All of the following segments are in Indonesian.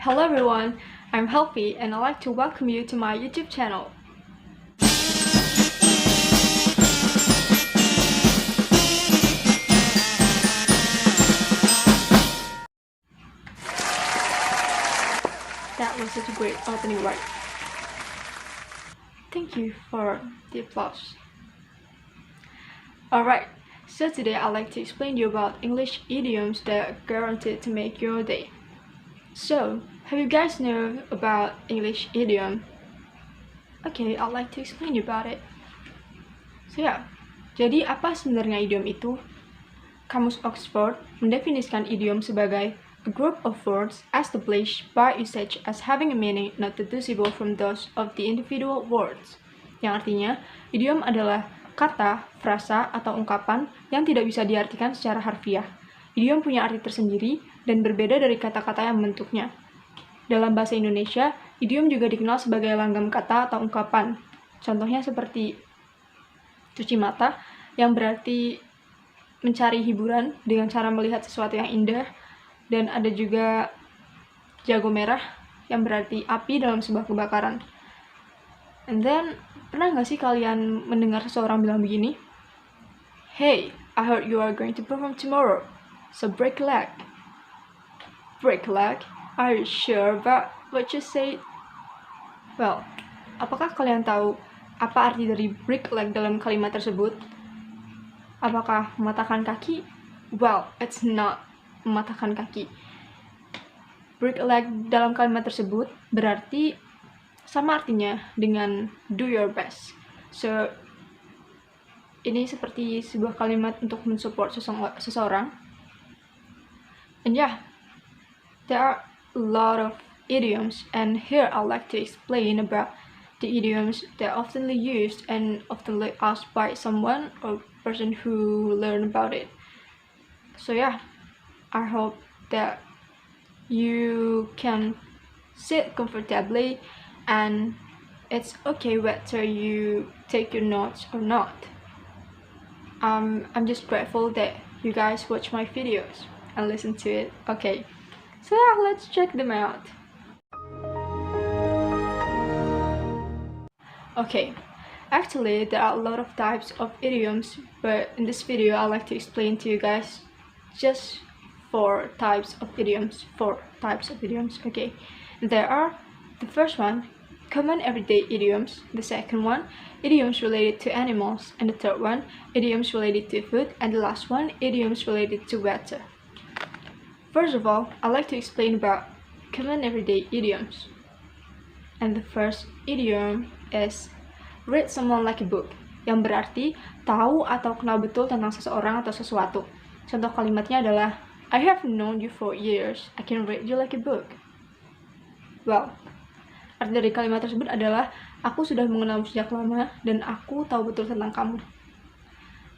Hello everyone, I'm Helpy and I'd like to welcome you to my YouTube channel. That was such a great opening, right? Thank you for the applause. Alright, so today I'd like to explain to you about English idioms that are guaranteed to make your day. So, have you guys know about English idiom? Okay, I'd like to explain you about it. So jadi apa sebenarnya idiom itu? Kamus Oxford mendefinisikan idiom sebagai a group of words established by usage as having a meaning not deducible from those of the individual words. Yang artinya, idiom adalah kata, frasa, atau ungkapan yang tidak bisa diartikan secara harfiah. Idiom punya arti tersendiri dan berbeda dari kata-kata yang membentuknya. Dalam bahasa Indonesia, idiom juga dikenal sebagai langgam kata atau ungkapan. Contohnya seperti cuci mata, yang berarti mencari hiburan dengan cara melihat sesuatu yang indah, dan ada juga jago merah, yang berarti api dalam sebuah kebakaran. And then, pernah nggak sih kalian mendengar seseorang bilang begini? Hey, I heard you are going to perform tomorrow, so break a leg. Break a leg? Are you sure about what you said? Well, apakah kalian tahu apa arti dari break a leg dalam kalimat tersebut? Apakah mematahkan kaki? Well, it's not mematahkan kaki. Break a leg dalam kalimat tersebut berarti sama artinya dengan do your best. So, ini seperti sebuah kalimat untuk mensupport seseorang. And there are a lot of idioms, and here I'd like to explain about the idioms that are often used and often asked by someone or person who learn about it. So I hope that you can sit comfortably, and it's okay whether you take your notes or not. I'm just grateful that you guys watch my videos and listen to it. Okay, so let's check them out. Okay, actually there are a lot of types of idioms, but in this video I'd like to explain to you guys just four types of idioms. Okay, there are the first one, common everyday idioms, the second one, idioms related to animals, and the third one, idioms related to food, and the last one, idioms related to weather. First of all, I'd like to explain about common everyday idioms. And the first idiom is read someone like a book, yang berarti tahu atau kenal betul tentang seseorang atau sesuatu. Contoh kalimatnya adalah I have known you for years, I can read you like a book. Well, arti dari kalimat tersebut adalah aku sudah mengenalmu sejak lama dan aku tahu betul tentang kamu.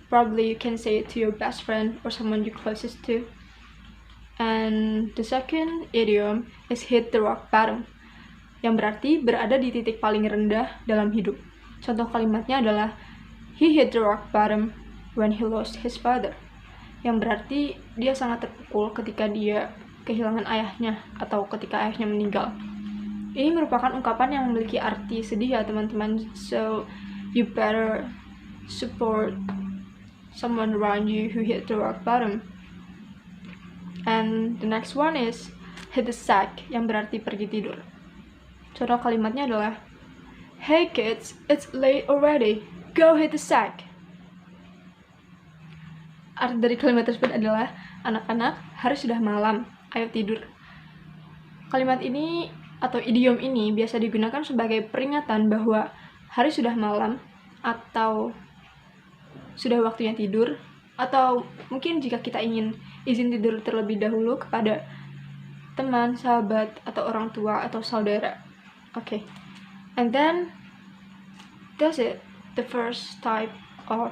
Probably you can say it to your best friend or someone you closest to. And the second idiom is hit the rock bottom, yang berarti berada di titik paling rendah dalam hidup. Contoh kalimatnya adalah he hit the rock bottom when he lost his father, yang berarti dia sangat terpukul ketika dia kehilangan ayahnya atau ketika ayahnya meninggal. Ini merupakan ungkapan yang memiliki arti sedih ya teman-teman, so you better support someone around you who hit the rock bottom. And the next one is hit the sack, yang berarti pergi tidur. Contoh kalimatnya adalah hey kids, it's late already, go hit the sack. Arti dari kalimat tersebut adalah anak-anak, hari sudah malam, ayo tidur. Kalimat ini atau idiom ini biasa digunakan sebagai peringatan bahwa hari sudah malam atau sudah waktunya tidur, atau mungkin jika kita ingin izin tidur terlebih dahulu kepada teman, sahabat, atau orang tua atau saudara. Okay, and then that's it, the first type of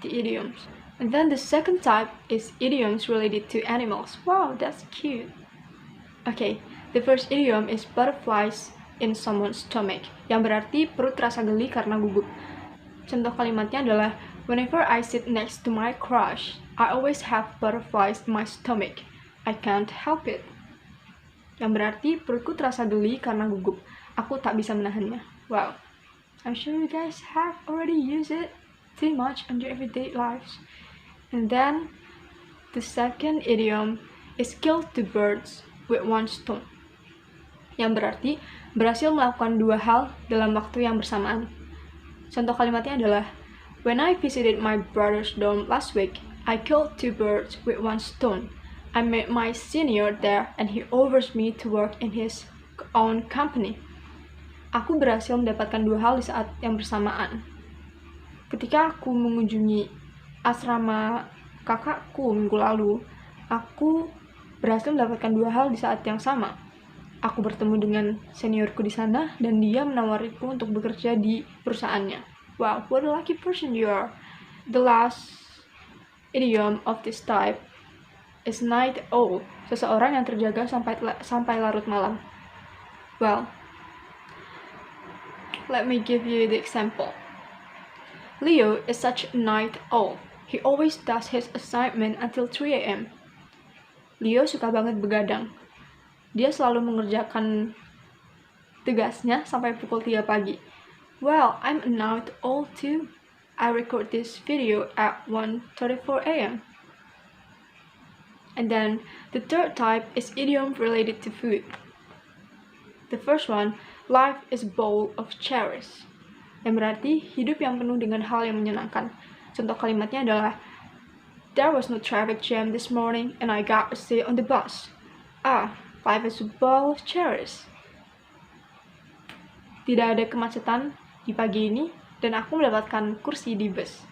the idioms. And then the second type is idioms related to animals. Wow, that's cute. Okay, the first idiom is butterflies in someone's stomach, yang berarti perut terasa geli karena gugup. Contoh kalimatnya adalah whenever I sit next to my crush, I always have butterflies in my stomach. I can't help it. yang berarti perutku terasa geli karena gugup. Aku tak bisa menahannya. Wow, I'm sure you guys have already used it too much in your everyday lives. And then, the second idiom is kill two birds with one stone, yang berarti berhasil melakukan dua hal dalam waktu yang bersamaan. Contoh kalimatnya adalah, when I visited my brother's dorm last week, I killed two birds with one stone. I met my senior there and he offers me to work in his own company. Aku berhasil mendapatkan dua hal di saat yang bersamaan. Ketika aku mengunjungi asrama kakakku minggu lalu, aku berhasil mendapatkan dua hal di saat yang sama. Aku bertemu dengan seniorku di sana dan dia menawariku untuk bekerja di perusahaannya. Wow, what a lucky person you are. The last idiom of this type is night owl, seseorang yang terjaga sampai larut malam. Well, let me give you the example. Leo is such a night owl. He always does his assignment until 3 a.m. Leo suka banget begadang. Dia selalu mengerjakan tugasnya sampai pukul 3 pagi. Well, I'm a night owl too. I record this video at 1:34 a.m. And then, the third type is idiom related to food. The first one, life is a bowl of cherries, yang berarti hidup yang penuh dengan hal yang menyenangkan. Contoh kalimatnya adalah, there was no traffic jam this morning and I got a seat on the bus. Life is a bowl of cherries. Tidak ada kemacetan di pagi ini dan aku mendapatkan kursi di bus.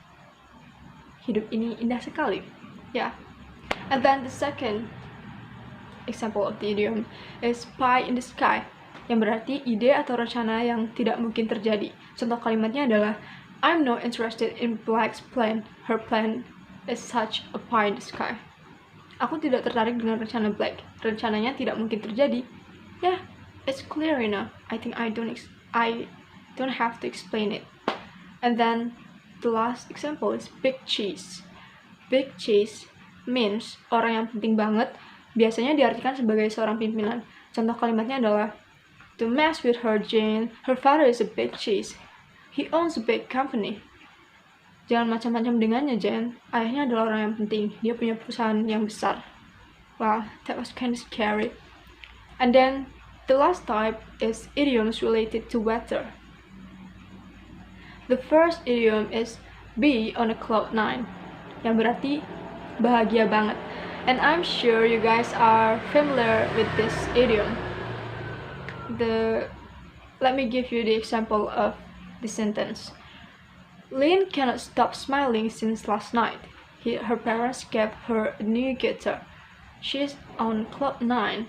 Hidup ini indah sekali. Ya. And then the second example of the idiom is pie in the sky, yang berarti ide atau rencana yang tidak mungkin terjadi. Contoh kalimatnya adalah, I'm not interested in Black's plan. Her plan is such a pie in the sky. Aku tidak tertarik dengan rencana Black. Rencananya tidak mungkin terjadi. Yeah, it's clear enough. I think I don't have to explain it. And then the last example is big cheese. Big cheese means orang yang penting banget, biasanya diartikan sebagai seorang pimpinan. Contoh kalimatnya adalah, don't mess with her, Jane. Her father is a big cheese. He owns a big company. Jangan macam-macam dengannya, Jane. Ayahnya adalah orang yang penting. Dia punya perusahaan yang besar. Wow, that was kind of scary. And then, the last type is idioms related to weather. The first idiom is be on a cloud 9, yang berarti bahagia banget. And I'm sure you guys are familiar with this idiom. Let me give you the example of the sentence. Lynn cannot stop smiling since last night. Her parents gave her a new guitar. She's on cloud 9.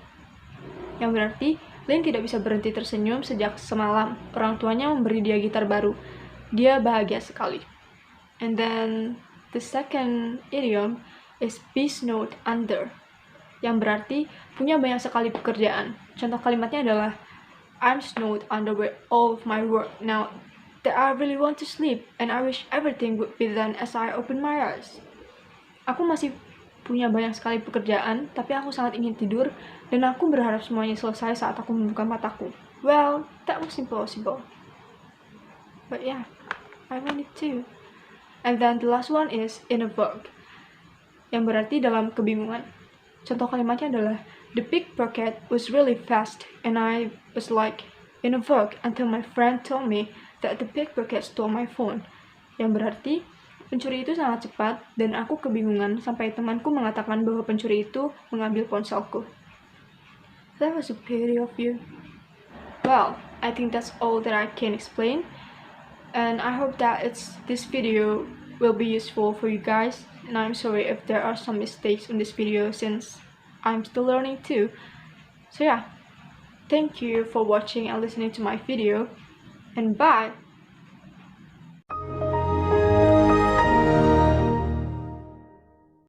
Yang berarti, Lynn tidak bisa berhenti tersenyum sejak semalam. Orang tuanya memberi dia gitar baru. Dia bahagia sekali. And then, the second idiom is be snowed under, yang berarti punya banyak sekali pekerjaan. Contoh kalimatnya adalah, I'm snowed under with all of my work now that I really want to sleep and I wish everything would be done as I open my eyes. Aku masih punya banyak sekali pekerjaan, tapi aku sangat ingin tidur dan aku berharap semuanya selesai saat aku membuka mataku. Well, that was impossible. But yeah, I want it too. And then the last one is in a fog, yang berarti dalam kebingungan. Contoh kalimatnya adalah, the pickpocket was really fast and I was like in a fog until my friend told me that the pickpocket stole my phone. Yang berarti, pencuri itu sangat cepat dan aku kebingungan sampai temanku mengatakan bahwa pencuri itu mengambil ponselku. That was a pity of you. Well, I think that's all that I can explain. And I hope that this video will be useful for you guys. And I'm sorry if there are some mistakes in this video since I'm still learning too. So yeah, thank you for watching and listening to my video. And bye!